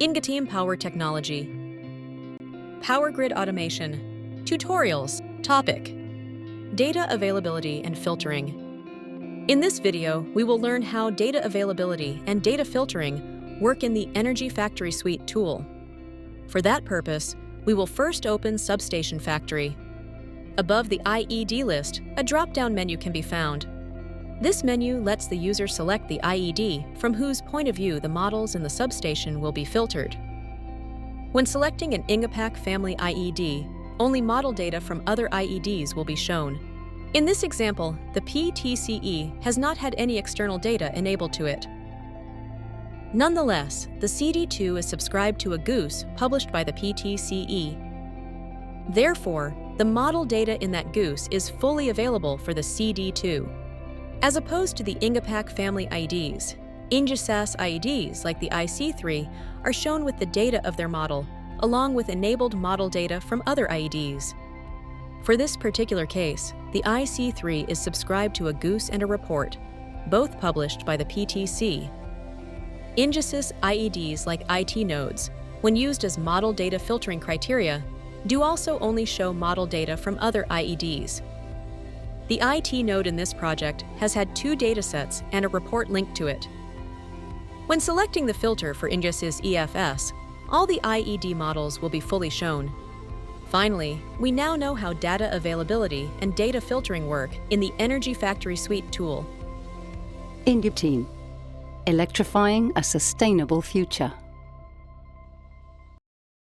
Ingeteam Power Technology. Power Grid Automation. Tutorials. Topic: Data Availability and Filtering. In this video, we will learn how data availability and data filtering work in the Energy Factory Suite tool. For that purpose, we will first open Substation Factory. Above the IED list, a drop-down menu can be found. This menu lets the user select the IED from whose point of view the models in the substation will be filtered. When selecting an Ingepack family IED, only model data from other IEDs will be shown. In this example, the PTCE has not had any external data enabled to it. Nonetheless, the CD2 is subscribed to a GOOS published by the PTCE. Therefore, the model data in that GOOS is fully available for the CD2. As opposed to the Ingepack family IEDs, Ingesys IEDs like the IC3 are shown with the data of their model, along with enabled model data from other IEDs. For this particular case, the IC3 is subscribed to a GOOS and a report, both published by the PTC. Ingesys IEDs like IT nodes, when used as model data filtering criteria, do also only show model data from other IEDs. The IT node in this project has had 2 datasets and a report linked to it. When selecting the filter for Ingesys EFS, all the IED models will be fully shown. Finally, we now know how data availability and data filtering work in the Energy Factory Suite tool. Ingeteam, electrifying a sustainable future.